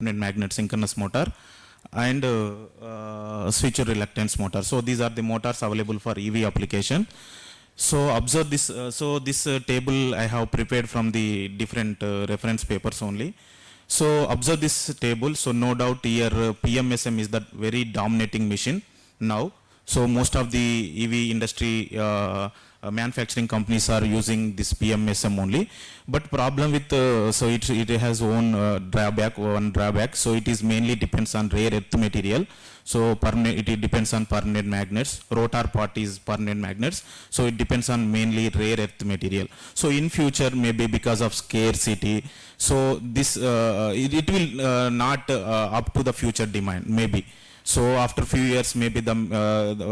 magnet synchronous motor and switch reluctance motor. So these are the motors available for EV application. So observe this. This table I have prepared from the different reference papers only. So observe this table. So no doubt here PMSM is the very dominating machine now. So most of the EV industry manufacturing companies are using this PMSM only. But problem with so it has one drawback. So it is mainly depends on rare earth material. So it depends on permanent magnets. Rotor part is permanent magnets. So it depends on mainly rare earth material. So in future maybe because of scarcity, so this it will not up to the future demand maybe. So after few years maybe the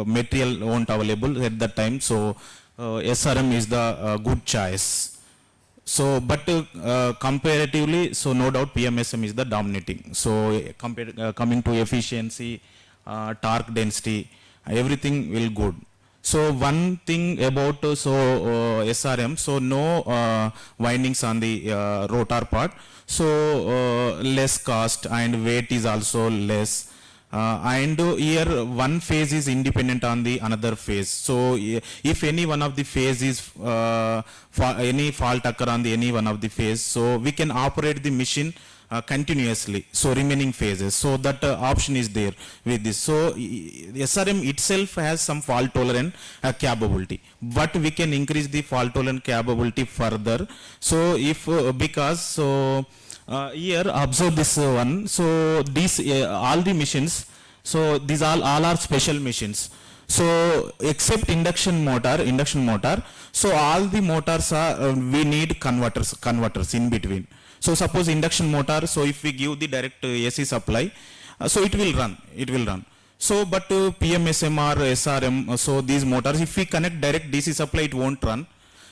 material won't available at that time. So SRM is the good choice. So but comparatively, so no doubt PMSM is the dominating. So coming to efficiency, torque density, everything will good. So one thing about SRM, so no windings on the rotor part, so less cost and weight is also less. And here one phase is independent on the another phase. So if any one of the phase is any fault occur on the any one of the phase, so we can operate the machine continuously, so remaining phases. So that option is there with this. So SRM itself has some fault tolerant capability, but we can increase the fault tolerant capability further. So if because so here observe this one. So these all the machines, so these all are special machines. So except induction motor, so all the motors are we need converters in between. So suppose induction motor, so if we give the direct AC supply, so it will run. So but PMSM or SRM, so these motors, if we connect direct DC supply, it won't run.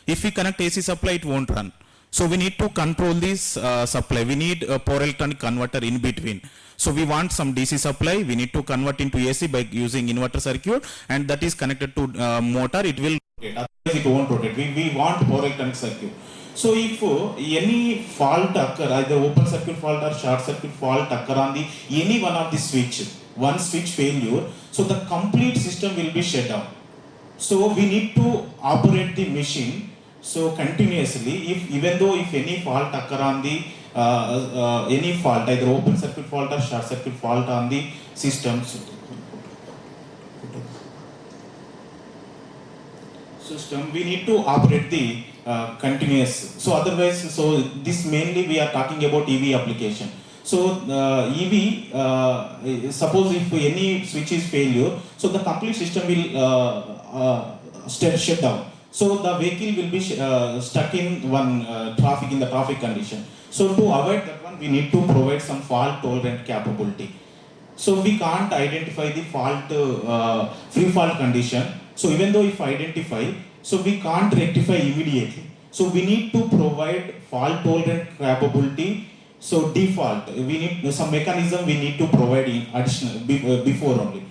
If we connect AC supply, it won't run. So we need to control this supply. We need a power electronic converter in between. So we want some DC supply. We need to convert into AC by using inverter circuit, and that is connected to motor. It will rotate. Otherwise, it won't rotate. We want power electronic circuit. So if any fault occur, either open circuit fault or short circuit fault occur on the any one of the one switch failure, so the complete system will be shut down. So we need to operate the machine so continuously, even though if any fault occur on the any fault, either open circuit fault or short circuit fault on the system, we need to operate the continuous. So otherwise, so this mainly we are talking about EV application. So EV, suppose if any switch is failure, so the complete system will shut down. So the vehicle will be stuck in one traffic condition. So to avoid that one, we need to provide some fault tolerant capability. So we can't identify the free fault condition. So even though if identify, so we can't rectify immediately. So we need to provide fault tolerant capability. So default, we need some mechanism we need to provide in additional before only.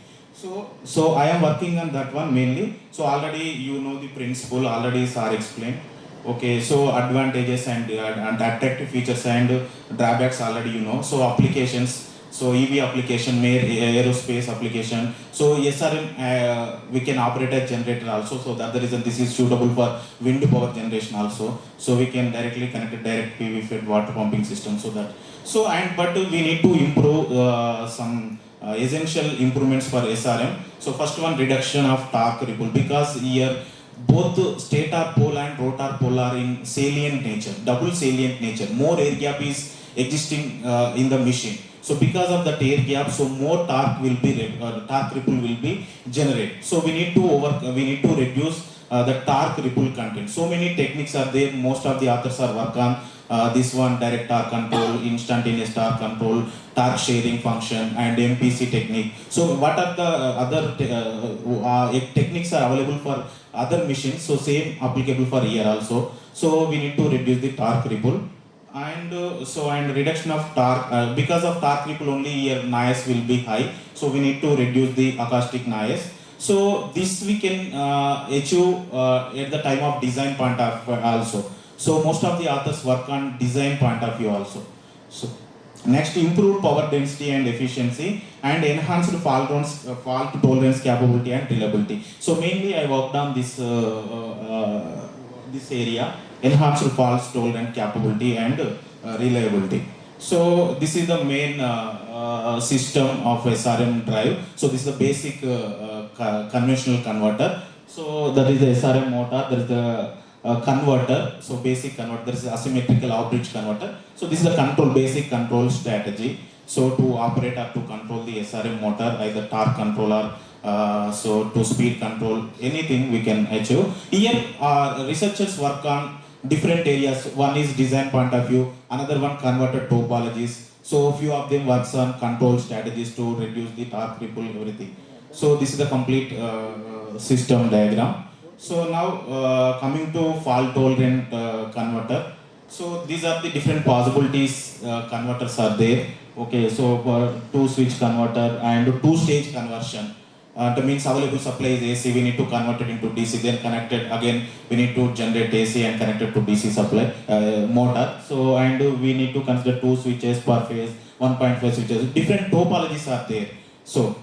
So I am working on that one mainly. So already you know the principle, already sir explained. Okay, so advantages and attractive features and drawbacks already you know. So applications, so EV application, aerospace application. So SRM we can operate a generator also. So that's the reason this is suitable for wind power generation also. So we can directly connect a direct PV fed water pumping system. But we need to improve some essential improvements for SRM. So first one, reduction of torque ripple, because here both stator pole and rotor pole are in salient nature, double salient nature. More air gap is existing in the machine. So because of that air gap, so more torque ripple will be generated. So we need to reduce the torque ripple content. So many techniques are there. Most of the authors are work on this one, direct torque control, instantaneous torque control, torque sharing function, and MPC technique. So what are the other techniques are available for other machines? So same applicable for here also. So we need to reduce the torque ripple, and reduction of torque, because of torque ripple only here noise will be high. So we need to reduce the acoustic noise. So this we can achieve at the time of design point of also. So most of the authors work on design point of view also. So Next, improved power density and efficiency, and enhanced fault tolerance capability and reliability. So mainly I worked on this area, enhanced fault tolerance capability and reliability. So this is the main system of SRM drive. So this is the basic conventional converter. So that is the SRM motor, there is the converter, so basic converter, there is asymmetrical off-bridge converter. So this is the basic control strategy. So to operate or to control the SRM motor, either torque controller, so to speed control, anything we can achieve. Here researchers work on different areas. One is design point of view, another one converter topologies. So few of them works on control strategies to reduce the torque ripple, everything. So this is the complete system diagram. So now coming to fault tolerant converter. So these are the different possibilities converters are there. Okay, so for two switch converter and two stage conversion. That means available supply is AC, we need to convert it into DC, then connected again, we need to generate AC and connect it to DC supply motor. So and we need to consider two switches per phase, 1.5 switches, different topologies are there. So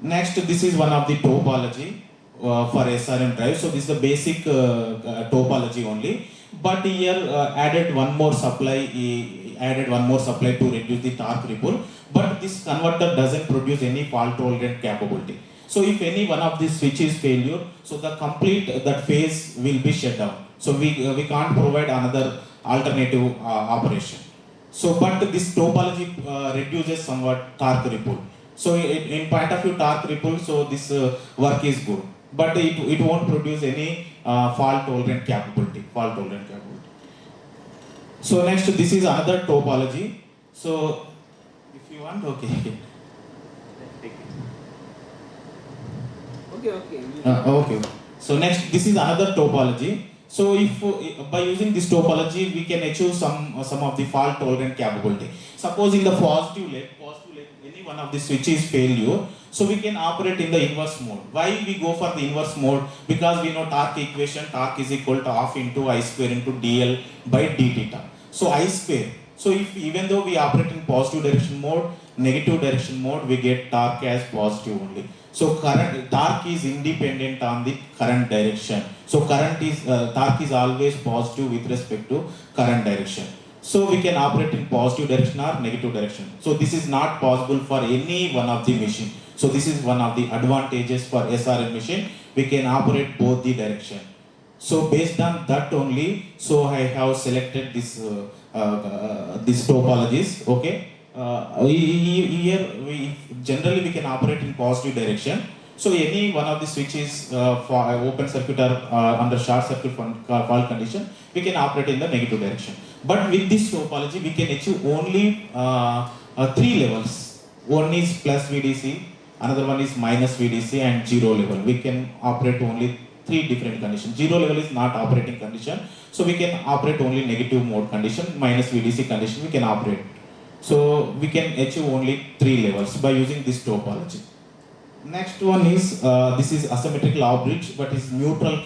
next, this is one of the topology for SRM drive. So this is the basic topology only, but here added one more supply to reduce the torque ripple, but this converter doesn't produce any fault tolerant capability. So if any one of these switches failure, so the complete that phase will be shut down. So we can't provide another alternative operation. So but this topology reduces somewhat torque ripple. So in point of view torque ripple, so this work is good, but it won't produce any fault tolerant capability. So next, this is another topology. So if you want, okay. Okay. So next, this is another topology. So if by using this topology, we can achieve some of the fault tolerant capability. Suppose in the positive leg, any one of the switches failure, so we can operate in the inverse mode. Why we go for the inverse mode? Because we know torque equation, torque is equal to half into I square into dl by d theta. So I square. So if even though we operate in positive direction mode, negative direction mode, we get torque as positive only. So torque is independent on the current direction. So torque is always positive with respect to current direction. So we can operate in positive direction or negative direction. So this is not possible for any one of the machine. So this is one of the advantages for SRM machine. We can operate both the direction. So based on that only, so I have selected this these topologies. Okay. Here generally we can operate in positive direction. So any one of the switches for open circuit or under short circuit fault condition, we can operate in the negative direction. But with this topology, we can achieve only 3 levels. One is plus VDC, another one is minus VDC, and 0 level. We can operate only 3 different conditions. 0 level is not operating condition, so we can operate only negative mode condition, minus VDC condition we can operate. So we can achieve only 3 levels by using this topology. Next one is this is asymmetrical off-bridge, but is neutral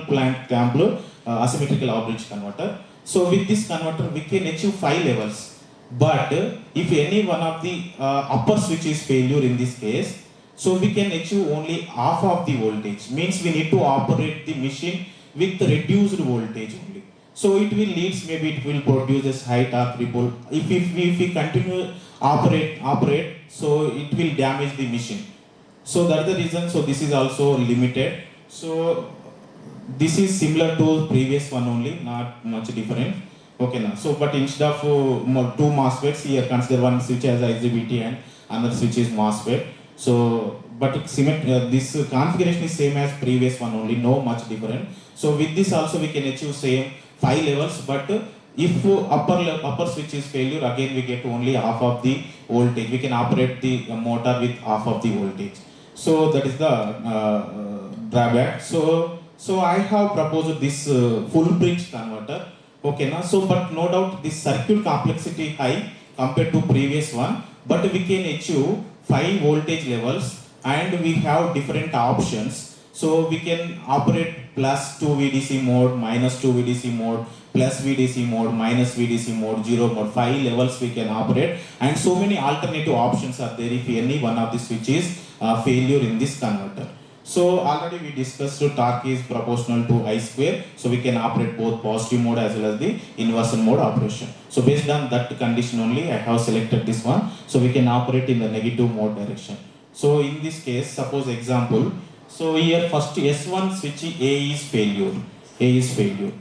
plant clamped asymmetrical off-bridge converter. So with this converter we can achieve 5 levels, but if any one of the upper switch is failure in this case, so we can achieve only half of the voltage. Means we need to operate the machine with reduced voltage only. So it will leads, maybe it will produce high torque ripple. If we continue operate, so it will damage the machine. So that's the reason. So this is also limited. So this is similar to previous one only, not much different. Okay now. So but instead of 2 MOSFETs, here consider one switch as IGBT and another switch is MOSFET. So but this configuration is same as previous one only, no much different. So with this also we can achieve same 5 levels, but if upper switch is failure, again we get only half of the voltage. We can operate the motor with half of the voltage. So that is the drawback. So I have proposed this full bridge converter. Okay now. So but no doubt this circuit complexity high compared to previous one, but we can achieve 5 voltage levels and we have different options. So we can operate plus 2 VDC mode, minus 2 VDC mode, plus VDC mode, minus VDC mode, 0 mode, 5 levels we can operate, and so many alternative options are there if any one of the switch is failure in this converter. So already we discussed torque is proportional to I square, so we can operate both positive mode as well as the inversion mode operation. So based on that condition only I have selected this one, so we can operate in the negative mode direction. So in this case, suppose example, so here first S1 switch A is failure, A is failure.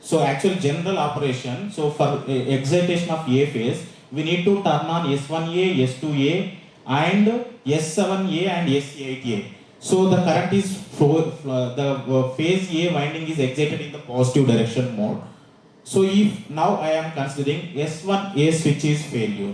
So actual general operation, so for excitation of A phase, we need to turn on S1A, S2A and S7A and S8A. So the current is the phase A winding is excited in the positive direction mode. So if now I am considering S1A switch is failure,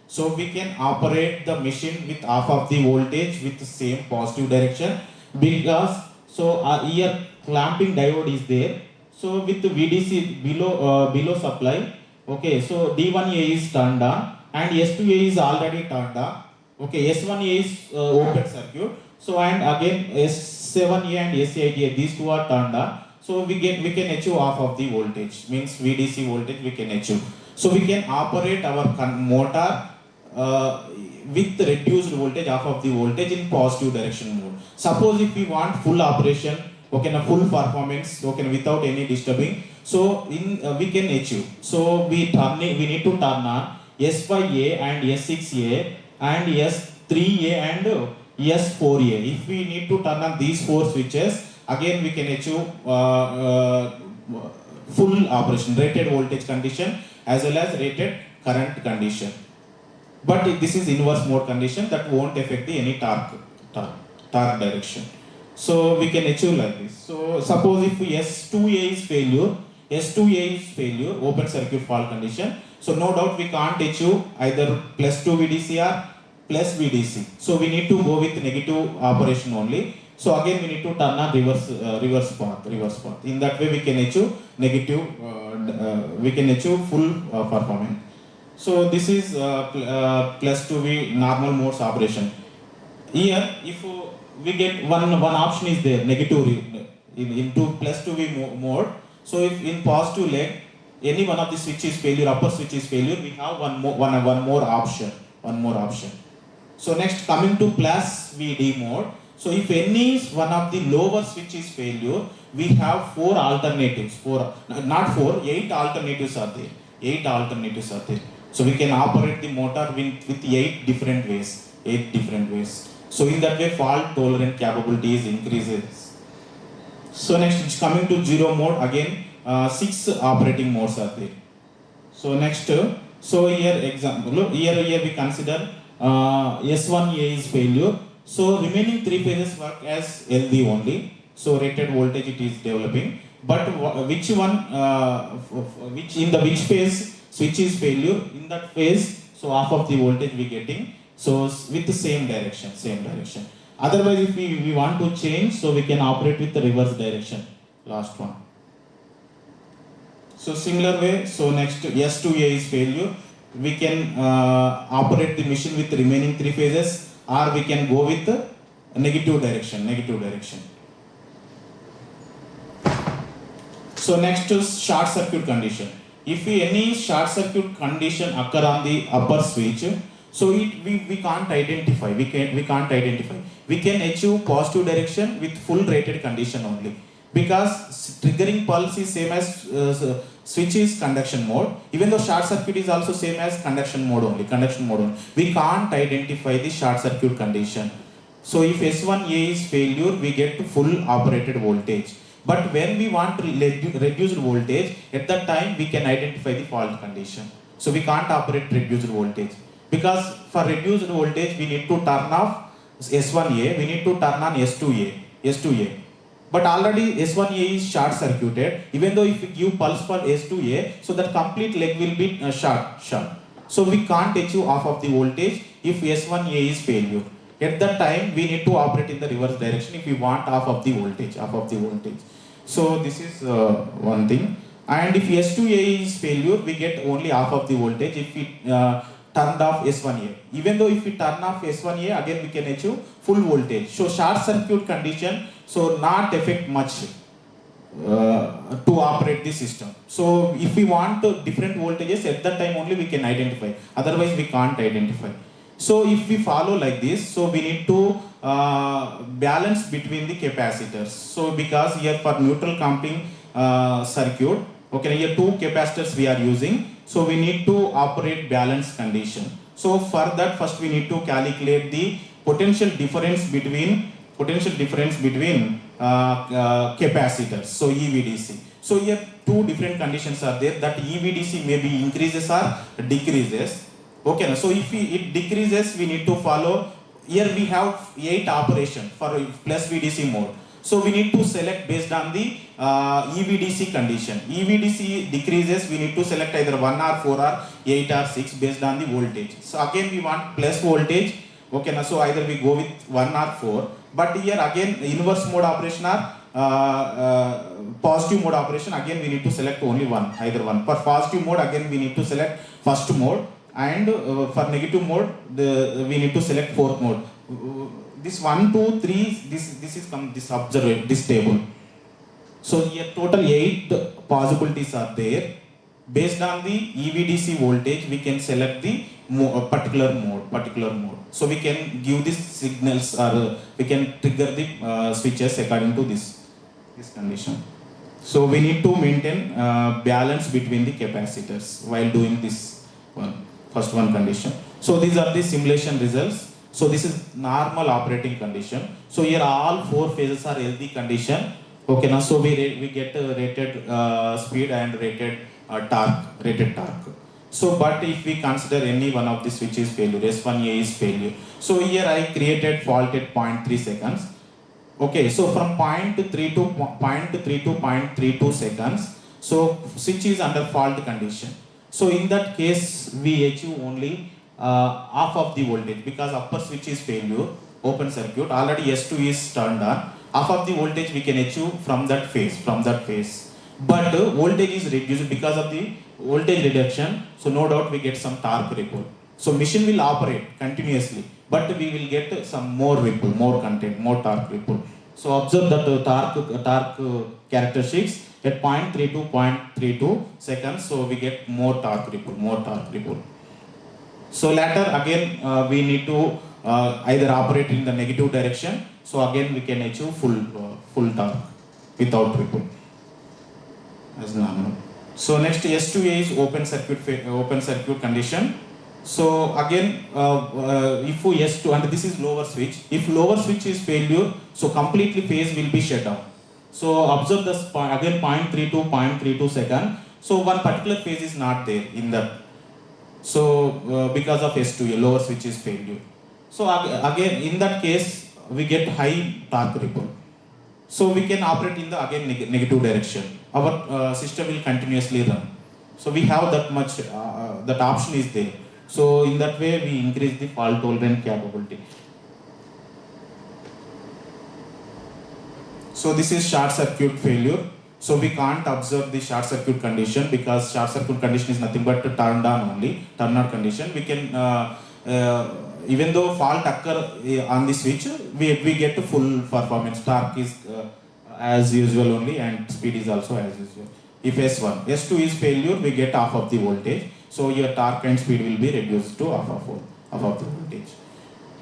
so we can operate the machine with half of the voltage with the same positive direction, because so here clamping diode is there. So with the VDC below supply, okay, so D1A is turned on and S2A is already turned on. Okay, S1A is open circuit. So and again S7A and S8A, these two are turned on. So we can achieve half of the voltage, means VDC voltage we can achieve. So we can operate our motor with reduced voltage, half of the voltage in positive direction mode. Suppose if we want full operation, okay, a full performance, okay, without any disturbing, so in we can achieve. So we need to turn on S5A and S6A and S3A and S4A. If we need to turn on these four switches, again we can achieve full operation, rated voltage condition as well as rated current condition. But this is inverse mode condition that won't affect any torque direction. So we can achieve like this. So suppose if S2A is failure, open circuit fault condition. So no doubt we can't achieve either plus 2 VDC or plus VDC. So we need to go with negative operation only. So again we need to turn on reverse path. In that way we can achieve negative, we can achieve full performance. So this is plus 2V normal modes operation. Here if we get one option is there, negative into plus 2V mode. So if in positive leg any one of the switch is failure, upper switch is failure, we have one more option. So next coming to plus VD mode. So if any one of the lower switch is failure, we have 8 alternatives are there. So we can operate the motor with 8 different ways. So in that way fault tolerant capability is increases. So next it's coming to 0 mode, again 6 operating modes are there. So next, so here example, here we consider S1A is failure. So remaining 3 phases work as LV only. So rated voltage it is developing. But which phase switch is failure, in that phase, so half of the voltage we getting. So with the same direction. Otherwise if we want to change, so we can operate with the reverse direction, last one. So similar way, so next S2A is failure. We can operate the machine with the remaining 3 phases, or we can go with the negative direction. So next is short circuit condition. If any short circuit condition occur on the upper switch, so we can't identify. We can achieve positive direction with full rated condition only, because triggering pulse is same as switch is conduction mode. Even though short circuit is also same as conduction mode only. We can't identify the short circuit condition. So if S1A is failure, we get full operated voltage. But when we want to reduce voltage, at that time we can identify the fault condition. So we can't operate reduced voltage, because for reduced voltage we need to turn off S1A, we need to turn on S2A. But already S1A is short circuited. Even though if we give pulse for S2A, so that complete leg will be short. So we can't achieve half of the voltage if S1A is failure. At that time we need to operate in the reverse direction if we want half of the voltage. So this is one thing. And if S2A is failure, we get only half of the voltage if we turned off S1A. Even though if we turn off S1A, again we can achieve full voltage. So short circuit condition, so not affect much to operate the system. So if we want different voltages, at that time only we can identify, otherwise we can't identify. So if we follow like this, so we need to balance between the capacitors. So because here for neutral clamping circuit, okay, here two capacitors we are using, so we need to operate balance condition. So for that, first we need to calculate the potential difference between capacitors, so EVDC. So here two different conditions are there, that EVDC maybe increases or decreases. Okay, so if it decreases, we need to follow. Here we have 8 operations for plus VDC mode. So we need to select based on the EVDC condition. EVDC decreases, we need to select either 1 or 4 or 8 or 6 based on the voltage. So again we want plus voltage. Okay, now so either we go with 1 or 4. But here again inverse mode operation or positive mode operation, again we need to select only one, either one. For positive mode, again we need to select first mode, and for negative mode we need to select fourth mode. This 1, 2, 3, this is this table. So here total 8 possibilities are there. Based on the EVDC voltage, we can select the particular mode. So we can give these signals, or we can trigger the switches according to this condition. So we need to maintain balance between the capacitors while doing this first one condition. So these are the simulation results. So this is normal operating condition. So here all 4 phases are healthy condition. Okay, now so we get rated speed and rated torque. So but if we consider any one of the switches failure, S1A is failure. So here I created fault at 0.3 seconds. Okay, so from 0.3 to 0.32 seconds, so switch is under fault condition. So in that case, we achieve only half of the voltage, because upper switch is failure, open circuit, already S2 is turned on. Half of the voltage we can achieve from that phase. But voltage is reduced because of the voltage reduction. So no doubt we get some torque ripple. So machine will operate continuously, but we will get some more ripple, more content, more torque ripple. So observe that torque characteristics at 0.3 to 0.32 seconds. So we get more torque ripple. So later again we need to either operate in the negative direction. So again we can achieve full torque without ripple as normal. So next S2A is open circuit condition. So again if S2, and this is lower switch, if lower switch is failure, so completely phase will be shut down. So observe this again 0.32 second. So one particular phase is not there in that. So because of S2A, lower switch is failure. So again in that case we get high torque ripple. So we can operate in the again negative direction. Our system will continuously run. So we have that much, that option is there. So in that way we increase the fault tolerant capability. So this is short circuit failure. So we can't observe the short circuit condition, because short circuit condition is nothing but turned on only, turn on condition. We can even though fault occur on the switch, we get to full performance. Torque is as usual only, and speed is also as usual. If S1, S2 is failure, we get half of the voltage. So your torque and speed will be reduced to half of the voltage.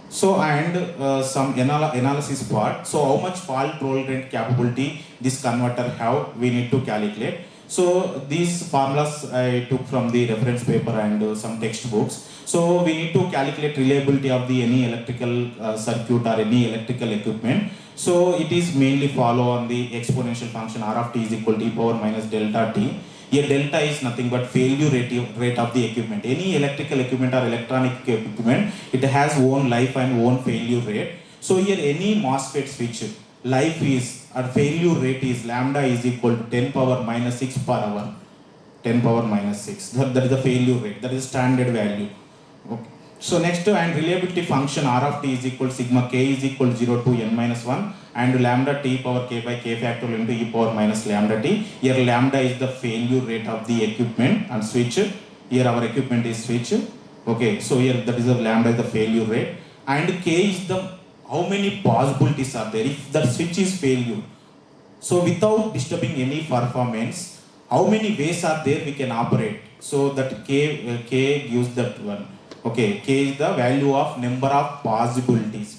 So and some analysis part. So how much fault tolerant capability this converter have, we need to calculate. So these formulas I took from the reference paper and some textbooks. So we need to calculate reliability of the any electrical circuit or any electrical equipment. So it is mainly follow on the exponential function R of t is equal to e power minus delta t. Here delta is nothing but failure rate of the equipment. Any electrical equipment or electronic equipment, it has own life and own failure rate. So here any MOSFET switch, life is, or failure rate is lambda is equal to 10 power minus 6 per hour. 10 power minus 6. That is the failure rate. That is standard value. Okay. So next, and reliability function R of t is equal to sigma k is equal to 0 to n minus 1 and lambda t power k by k factorial into e power minus lambda t. Here lambda is the failure rate of the equipment and switch. Here our equipment is switch. Okay, so here that is the lambda is the failure rate, and k is the how many possibilities are there if the switch is failure. So without disturbing any performance, how many ways are there we can operate? So that k gives that one. Okay, k is the value of number of possibilities.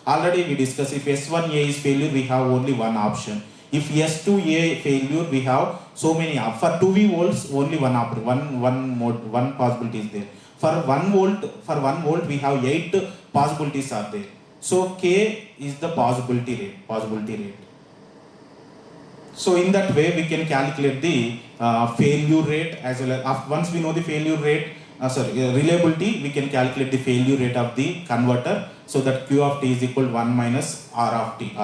Already we discussed, if S1A is failure, we have only one option. If S2A failure, we have so many. For 2V volts, only one possibility is there. For 1 volt, we have 8 possibilities are there. So K is the possibility rate. So in that way, we can calculate the failure rate as well as, once we know the failure rate, reliability, we can calculate the failure rate of the converter. So that Q of T is equal to 1 minus R of T.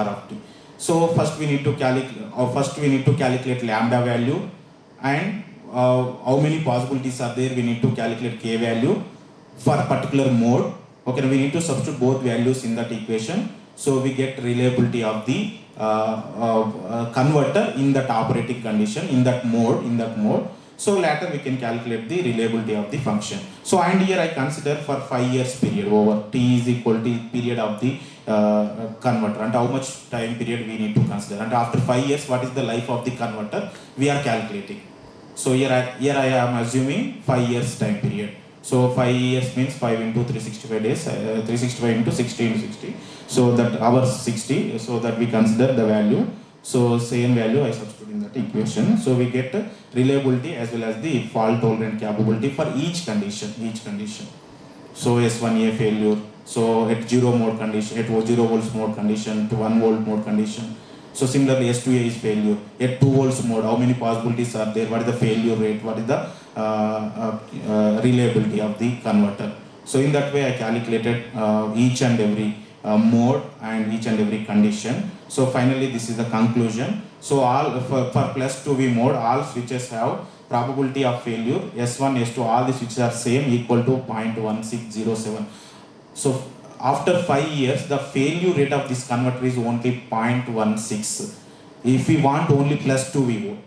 So first we need to calculate lambda value, and how many possibilities are there, we need to calculate K value for a particular mode. Okay, we need to substitute both values in that equation. So we get reliability of the converter in that operating condition, in that mode. So later we can calculate the reliability of the function. So and here I consider for 5 years period over T is equal to period of the converter, and how much time period we need to consider. And after 5 years, what is the life of the converter we are calculating. So here I am assuming 5 years time period. So 5 years means 5 into 365 days, 365 into 60 into 60. So that hours 60, so that we consider the value. So same value I substitute in that equation. So we get reliability as well as the fault tolerant capability for each condition. So S1A failure, so at 0 mode condition, at 0 volts mode condition, to 1 volt mode condition. So similarly S2A is failure, at 2 volts mode, how many possibilities are there, what is the failure rate, what is the reliability of the converter. So in that way I calculated each and every mode and each and every condition. So finally this is the conclusion. So all for plus 2V mode, all switches have probability of failure S1, S2, all the switches are same, equal to 0.1607. So after 5 years, the failure rate of this converter is only 0.16. If we want only plus 2V.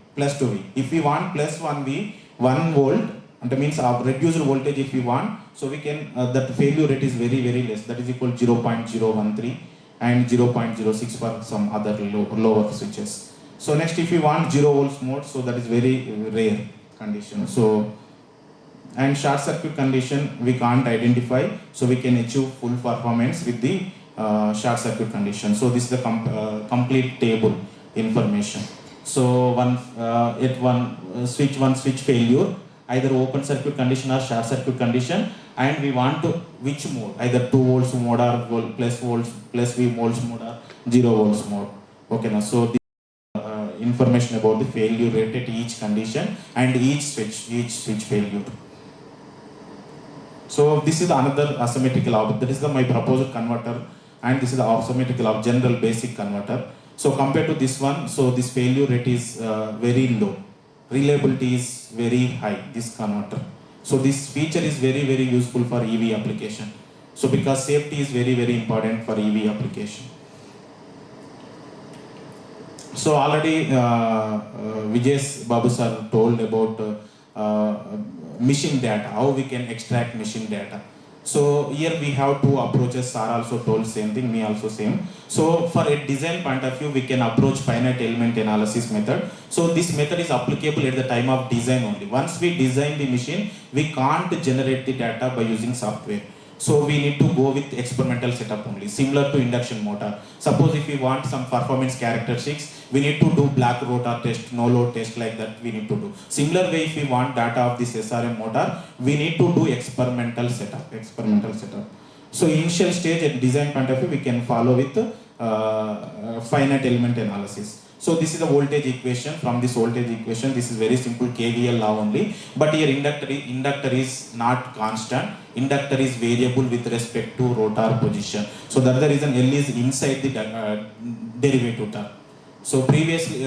If we want plus 1V, 1 volt, and that means our reduced voltage if we want, so we can, that failure rate is very less, that is equal to 0.013 and 0.06 for some other lower switches. So next, if we want 0 volts mode, so that is very rare condition. So and short circuit condition we can't identify, so we can achieve full performance with the short circuit condition. So this is the complete table information. So one switch failure, either open circuit condition or short circuit condition, and we want to which mode, either 2 volts mode or plus V volts mode or 0 volts mode. Okay, now so the information about the failure rate at each condition and each switch failure. So this is another asymmetrical object, that is my proposed converter, and this is the asymmetrical of general basic converter. So compared to this one, so this failure rate is very low, reliability is very high, this converter. So this feature is very useful for EV application. So because safety is very important for EV application. So already Vijay Babu sir told about machine data, how we can extract machine data. So here we have two approaches. Sir also told same thing, me also same. So for a design point of view, we can approach finite element analysis method. So this method is applicable at the time of design only. Once we design the machine, we can't generate the data by using software. So we need to go with experimental setup only, similar to induction motor. Suppose if we want some performance characteristics, we need to do black rotor test, no load test, like that we need to do. Similar way, if we want data of this SRM motor, we need to do experimental setup. So initial stage at design point of view, we can follow with finite element analysis. So this is the voltage equation. From this voltage equation, this is very simple KVL law only. But here inductor is not constant. Inductor is variable with respect to rotor position. So that's the reason L is inside the derivative term. So previously,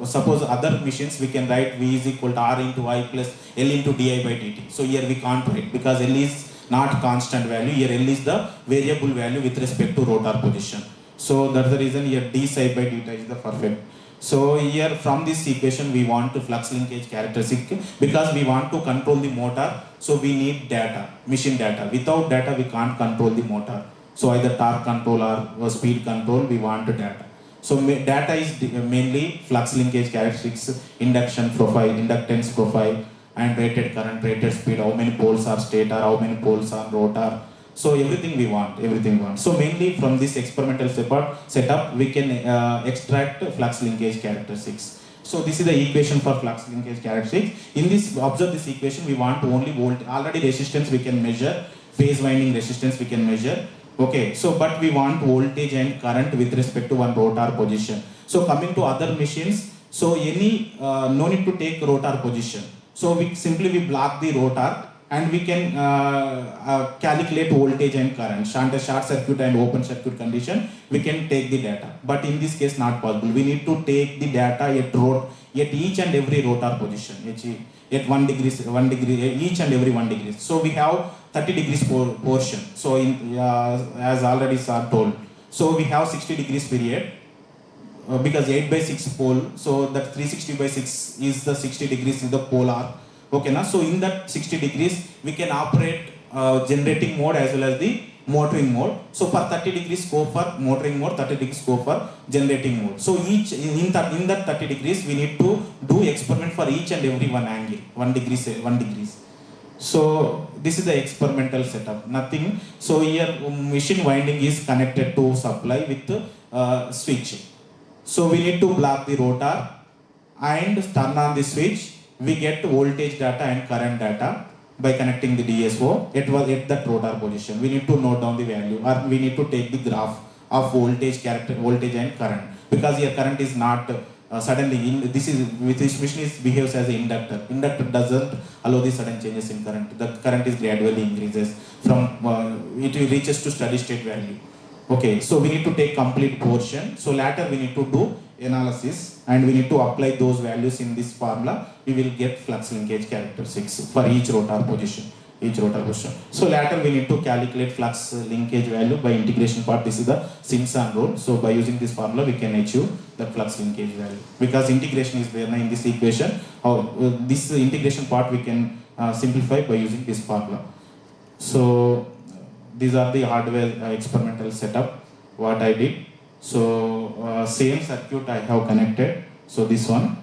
suppose other machines, we can write V is equal to R into I plus L into di by dt. So here we can't write because L is not constant value. Here L is the variable value with respect to rotor position. So that's the reason here d psi by deta is the perfect. So here from this equation we want to flux linkage characteristic, because we want to control the motor. So we need data, machine data. Without data we can't control the motor. So either torque control or speed control, we want data. So data is mainly flux linkage characteristics, induction profile, inductance profile, and rated current, rated speed, how many poles are stator, how many poles are rotor. So everything we want. So mainly from this experimental setup, we can extract flux linkage characteristics. So this is the equation for flux linkage characteristics. In this, observe this equation, we want only already resistance we can measure, phase winding resistance we can measure. Okay, so but we want voltage and current with respect to one rotor position. So coming to other machines, so no need to take rotor position. So we simply block the rotor and we can calculate voltage and current. Under short circuit and open circuit condition, we can take the data. But in this case, not possible. We need to take the data at each and every rotor position, at 1 degree, each and every 1 degree. So we have 30 degrees portion. So as already sir told, so we have 60 degrees period. Because 8 by 6 pole, so that 360 by 6 is the 60 degrees is the polar. Okay, now so in that 60 degrees we can operate generating mode as well as the motoring mode. So for 30 degrees scope for motoring mode, 30 degrees scope for generating mode. So each in that 30 degrees we need to do experiment for each and every one angle, 1 degrees. So this is the experimental setup, nothing. So here machine winding is connected to supply with switch. So we need to block the rotor and turn on the switch. We get voltage data and current data by connecting the DSO. It was at that rotor position. We need to note down the value, or we need to take the graph of voltage and current, because here current is not suddenly with this machine behaves as an inductor. Inductor doesn't allow the sudden changes in current. The current is gradually increases from it reaches to steady state value. Okay, so we need to take complete portion. So later we need to do analysis and we need to apply those values in this formula. We will get flux linkage characteristics for each rotor position. So later we need to calculate flux linkage value by integration part. This is the Simpson rule. So by using this formula we can achieve the flux linkage value, because integration is there in this equation. This integration part we can simplify by using this formula. So these are the hardware experimental setup what I did. So same circuit I have connected. So this one,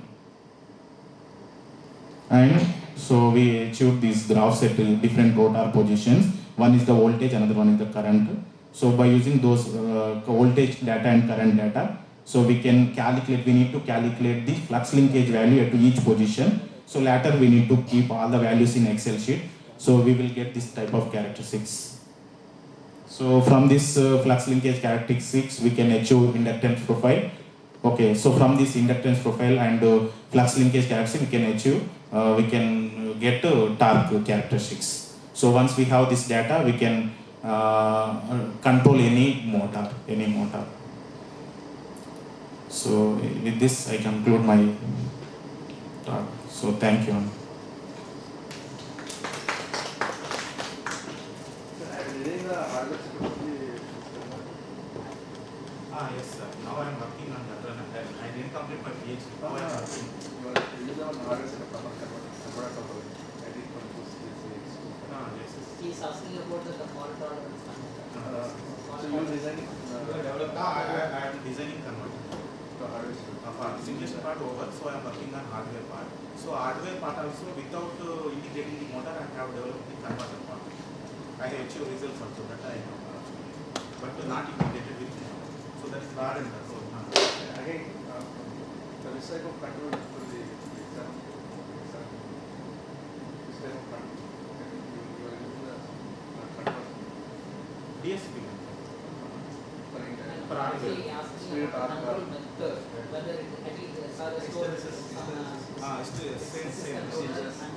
and so we achieved these graphs at different rotor positions. One is the voltage, another one is the current. So by using those voltage data and current data, so we can calculate. We need to calculate the flux linkage value at each position. So later we need to keep all the values in Excel sheet. So we will get this type of characteristics. So from this flux linkage characteristics, we can achieve inductance profile. Okay, so from this inductance profile and flux linkage characteristics, we can achieve, we can get torque characteristics. So once we have this data, we can control any motor. So with this, I conclude my talk. So thank you. Yes, sir. Now I am working on that. I didn't complete my PhD. Now I am working. Yes. He is asking about the fault tolerance. So you are designing? I am designing converter. Simulation part over, so I am working on hardware part. So hardware part also, without integrating the motor, I have developed the converter part. I have achieved results also that I have, but not integrated with motor. So that is hard and so. Again, the this type of control for the exam. This type of control. You are using the control. DSP. For actually asking about control method, whether it same. and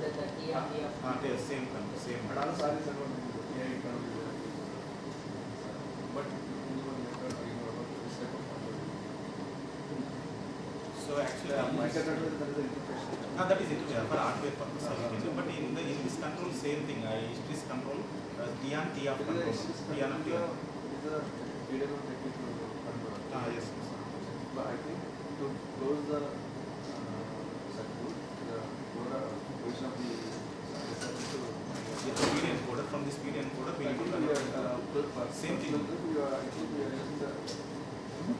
the TRTF. Same. But also are these about AI control. But so actually, that is it for hardware purpose. But in this control, same thing. This control, T on T of control. T on T of. Yes. But I think to close the circuit, the position of the speed encoder, from the speed encoder, we need to Same thing. You are actually using the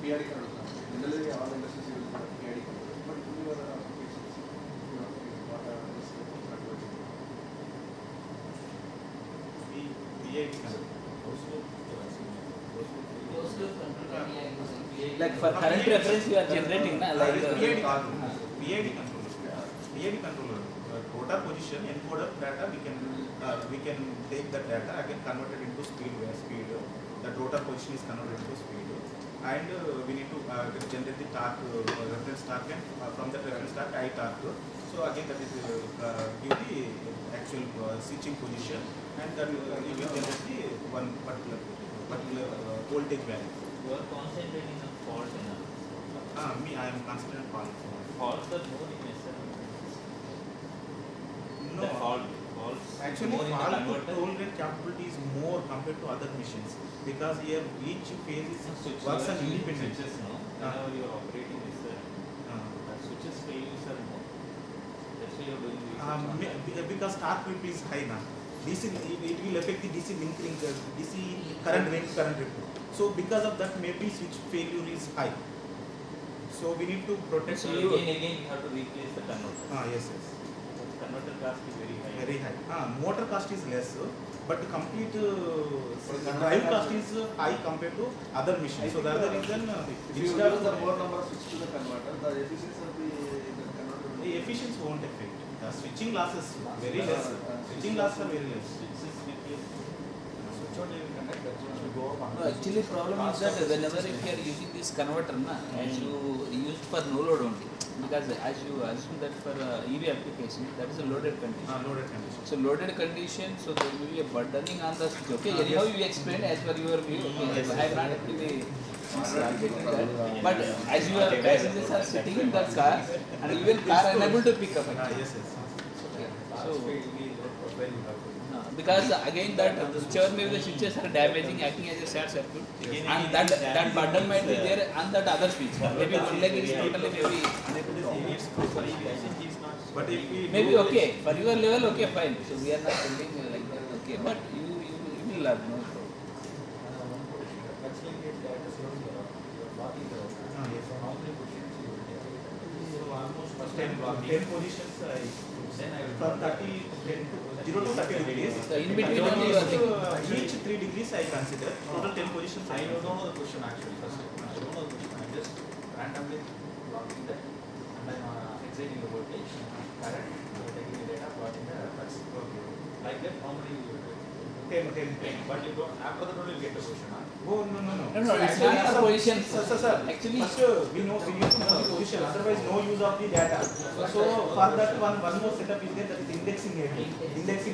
PID controller. Generally, all industries use the PID controller, but you are applications. You are what are this controller? PID control. Like for current reference you are generating na, like PID controller. PID controller. Rotor position encoder data we can take that data again convert it into speed where speed that rotor position is converted into speed and we need to generate the torque reference torque and from that reference torque I torque. So again that is give the actual switching position and then it will generate the one particular voltage value. You are concentrating on fault analysis. Me I am considering fault. Faults are more in SRM. No, The faults actually more in the fault converter. tolerant capability is more compared to other machines because here each phase is Switch, works you are on changing independent. switches, no? Whenever you are operating SRM, the switches failures are more. That's why you are doing research on that. Because torque creep is high now. DC it will affect the DC link DC current range current rate. So because of that maybe switch failure is high. So we need to protect. So again you have to replace the converter. Yes. Converter cost is very high. Very high. Motor cost is less, but complete drive cost is high compared to other machines. So that's the reason. If you use the more number switch to the converter, the efficiency of the converter will The efficiency won't affect. The switching losses very less. Switching losses are very less. Switches replace. switch only will connect, that switch will go up. no, actually problem is that whenever if you are using this converter na, as you use for no load only, because as you assume that for EV application that is a loaded condition. Loaded condition. So loaded condition, so there will be a burdening on the switch. Okay, anyhow you explained as per your view. Okay, I am not actually arguing that. But as your passengers are sitting in that car and even car unable to pick up. Actually. Yes. Okay. So Profile you have to. because again that whichever maybe the switches are damaging, acting as a short circuit, and that burden might be there on that other switch. Maybe one leg is totally maybe unable to operate. But if we Maybe do okay for your level, okay fine. So we are not telling like that. Okay, but you will learn. No problem. Yes. So almost 10 positions from 0 to 30 degrees. So in between only you are thinking. Each 3 degrees I consider. Total 10 positions. I don't know the question actually. First, I don't know the question. I'm just randomly logging that, and I'm exciting the voltage, current, taking the data, plotting the reference. Okay. Like that, how many you will do? 10. But you don't. After that, only you get the question. Huh? Oh no. No, it's not for position. Sir. Actually, First, we need to know the position. Otherwise, no use of the data. So for that one more setup is there, that is indexing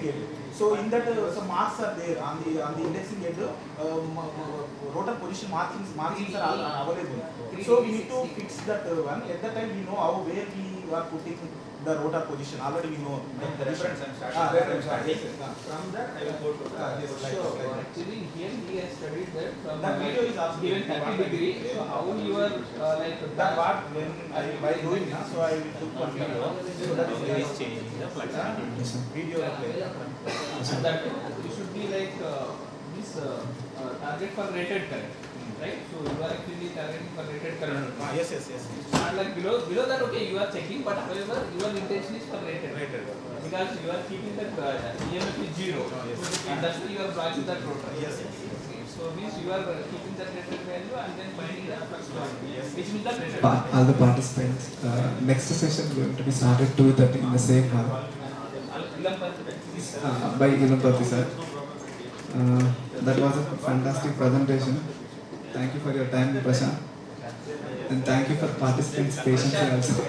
aid. So in that, some marks are there on the indexing aid. Rotor position markings are available. So we need to fix that one. At that time, we know where we are putting the rotor position. Already we know The reference I'm starting. From that, I will go to the yes, so actually here he has studied that from That video is also given 30 degree. So how you are like that part when while doing na, so I will took one video. So that is changing the flux. video replay. So that you should be like this target for rated current, right? So you are actually targeting for rated current. Yes. Not like below that, okay, you are checking, but however your intention is for rated. Because you are keeping that EMF is 0. And that's why you are blocking that rotor. Yes. Okay, so means you are keeping that rated value and then finding the flux value, which means that rated. All the participants. Next session going to be started 2:30 in the same hall by Ilumpati sir. That was a fantastic presentation. Thank you for your time, Prashant, and thank you for participants' patience also.